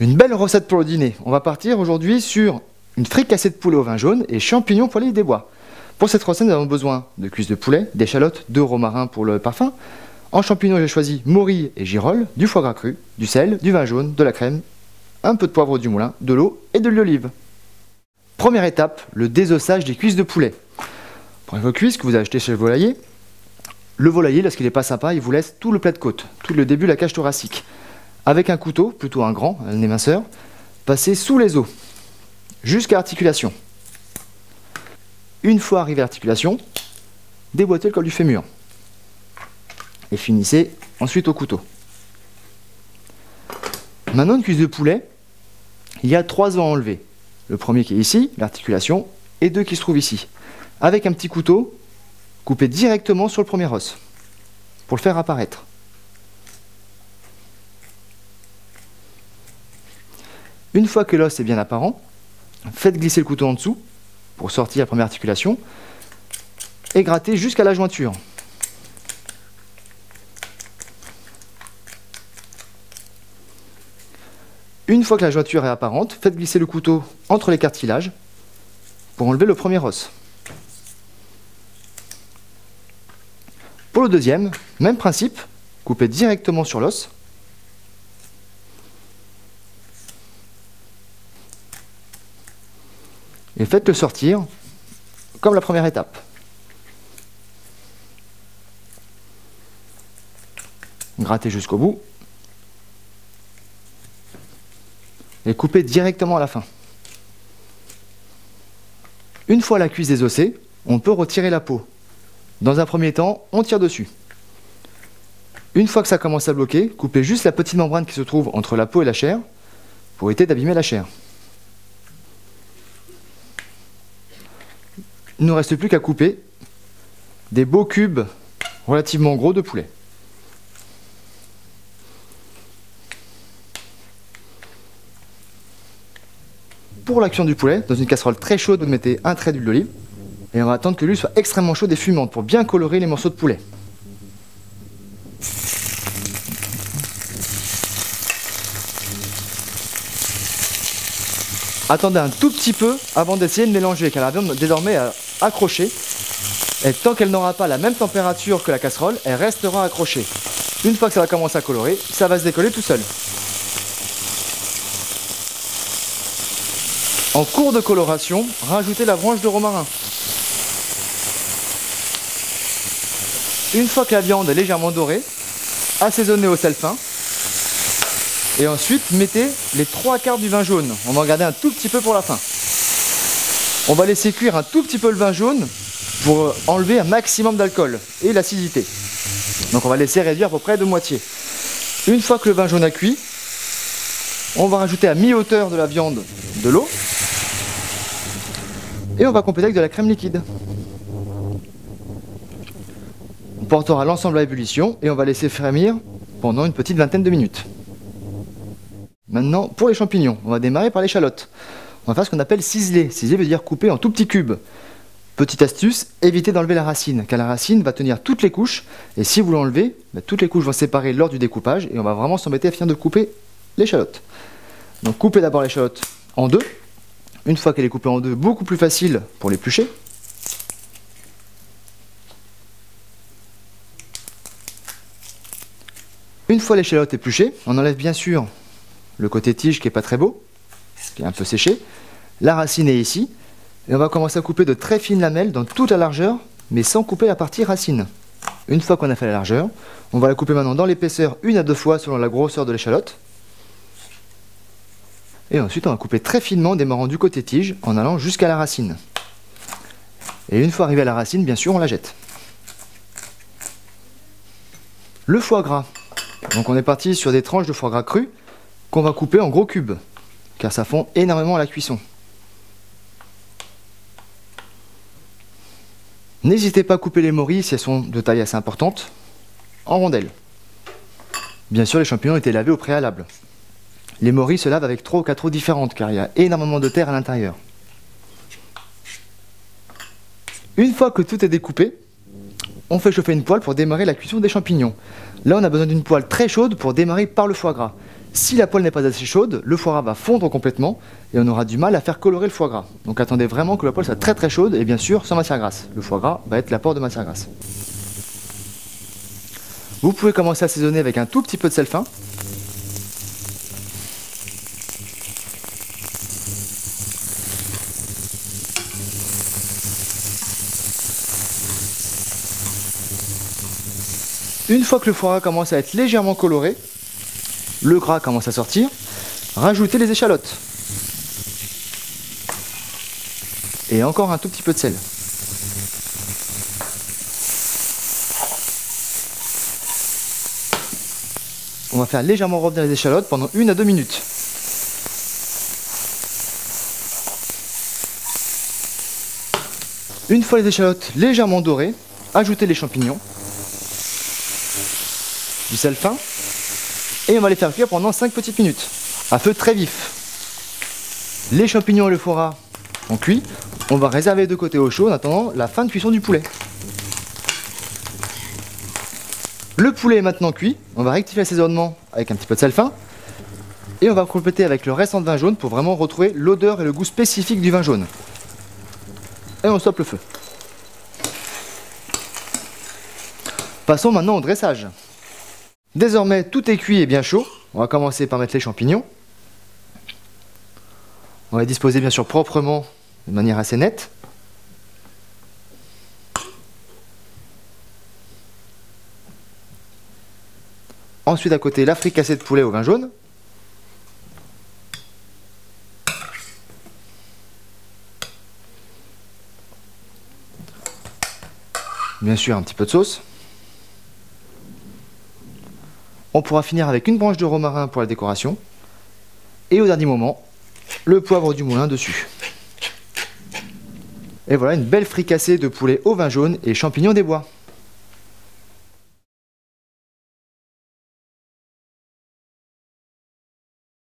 Une belle recette pour le dîner. On va partir aujourd'hui sur une fricassée de poulet au vin jaune et champignons poêlés des bois. Pour cette recette, nous avons besoin de cuisses de poulet, d'échalotes, de romarin pour le parfum. En champignons, j'ai choisi morilles et girolles, du foie gras cru, du sel, du vin jaune, de la crème, un peu de poivre du moulin, de l'eau et de l'huile d'olive. Première étape, le désossage des cuisses de poulet. Prenez vos cuisses que vous avez achetées chez le volailler. Le volailler, lorsqu'il n'est pas sympa, il vous laisse tout le plat de côte, tout le début de la cage thoracique. Avec un couteau, plutôt un grand, un éminceur, passez sous les os, jusqu'à l'articulation. Une fois arrivé à l'articulation, déboîtez le col du fémur. Et finissez ensuite au couteau. Maintenant, une cuisse de poulet, il y a 3 os à enlever. Le premier qui est ici, l'articulation, et 2 qui se trouvent ici. Avec un petit couteau, coupez directement sur le premier os, pour le faire apparaître. Une fois que l'os est bien apparent, faites glisser le couteau en dessous, pour sortir la première articulation, et grattez jusqu'à la jointure. Une fois que la jointure est apparente, faites glisser le couteau entre les cartilages pour enlever le premier os. Pour le deuxième, même principe, coupez directement sur l'os. Et faites-le sortir comme la première étape. Grattez jusqu'au bout. Et coupez directement à la fin. Une fois la cuisse désossée, on peut retirer la peau. Dans un premier temps, on tire dessus. Une fois que ça commence à bloquer, coupez juste la petite membrane qui se trouve entre la peau et la chair pour éviter d'abîmer la chair. Il ne nous reste plus qu'à couper des beaux cubes relativement gros de poulet. Pour la cuisson du poulet, dans une casserole très chaude, vous mettez un trait d'huile d'olive et on va attendre que l'huile soit extrêmement chaude et fumante pour bien colorer les morceaux de poulet. Attendez un tout petit peu avant d'essayer de mélanger car la viande désormais est accrochée et tant qu'elle n'aura pas la même température que la casserole, elle restera accrochée. Une fois que ça va commencer à colorer, ça va se décoller tout seul. En cours de coloration, rajoutez la branche de romarin. Une fois que la viande est légèrement dorée, assaisonnez au sel fin. Et ensuite, mettez les 3/4 du vin jaune. On va en garder un tout petit peu pour la fin. On va laisser cuire un tout petit peu le vin jaune pour enlever un maximum d'alcool et l'acidité. Donc on va laisser réduire à peu près de moitié. Une fois que le vin jaune a cuit, on va rajouter à mi-hauteur de la viande de l'eau. Et on va compléter avec de la crème liquide. On portera l'ensemble à ébullition et on va laisser frémir pendant une petite vingtaine de minutes. Maintenant, pour les champignons, on va démarrer par l'échalote. On va faire ce qu'on appelle ciseler. Ciseler veut dire couper en tout petits cubes. Petite astuce, évitez d'enlever la racine, car la racine va tenir toutes les couches. Et si vous l'enlevez, toutes les couches vont se séparer lors du découpage et on va vraiment s'embêter à finir de couper l'échalote. Donc coupez d'abord l'échalote en deux. Une fois qu'elle est coupée en deux, beaucoup plus facile pour l'éplucher. Une fois l'échalote épluchée, on enlève bien sûr le côté tige qui n'est pas très beau, qui est un peu séché. La racine est ici. Et on va commencer à couper de très fines lamelles dans toute la largeur, mais sans couper la partie racine. Une fois qu'on a fait la largeur, on va la couper maintenant dans l'épaisseur 1 à 2 fois selon la grosseur de l'échalote. Et ensuite, on va couper très finement, démarrant du côté tige, en allant jusqu'à la racine. Et une fois arrivé à la racine, bien sûr, on la jette. Le foie gras. Donc on est parti sur des tranches de foie gras cru qu'on va couper en gros cubes, car ça fond énormément à la cuisson. N'hésitez pas à couper les morilles si elles sont de taille assez importante, en rondelles. Bien sûr, les champignons ont été lavés au préalable. Les morilles se lavent avec 3 ou 4 eaux différentes car il y a énormément de terre à l'intérieur. Une fois que tout est découpé, on fait chauffer une poêle pour démarrer la cuisson des champignons. Là, on a besoin d'une poêle très chaude pour démarrer par le foie gras. Si la poêle n'est pas assez chaude, le foie gras va fondre complètement et on aura du mal à faire colorer le foie gras. Donc attendez vraiment que la poêle soit très très chaude et bien sûr sans matière grasse. Le foie gras va être l'apport de matière grasse. Vous pouvez commencer à assaisonner avec un tout petit peu de sel fin. Une fois que le foie gras commence à être légèrement coloré, le gras commence à sortir, rajoutez les échalotes. Et encore un tout petit peu de sel. On va faire légèrement revenir les échalotes pendant 1 à 2 minutes. Une fois les échalotes légèrement dorées, ajoutez les champignons, du sel fin, et on va les faire cuire pendant 5 petites minutes, à feu très vif. Les champignons et le foie gras ont cuit, on va réserver de côté au chaud en attendant la fin de cuisson du poulet. Le poulet est maintenant cuit, on va rectifier l'assaisonnement avec un petit peu de sel fin, et on va compléter avec le restant de vin jaune pour vraiment retrouver l'odeur et le goût spécifique du vin jaune. Et on stoppe le feu. Passons maintenant au dressage. Désormais, tout est cuit et bien chaud. On va commencer par mettre les champignons. On va les disposer bien sûr proprement, de manière assez nette. Ensuite, à côté, la fricassée de poulet au vin jaune. Bien sûr, un petit peu de sauce. On pourra finir avec une branche de romarin pour la décoration. Et au dernier moment, le poivre du moulin dessus. Et voilà une belle fricassée de poulet au vin jaune et champignons des bois.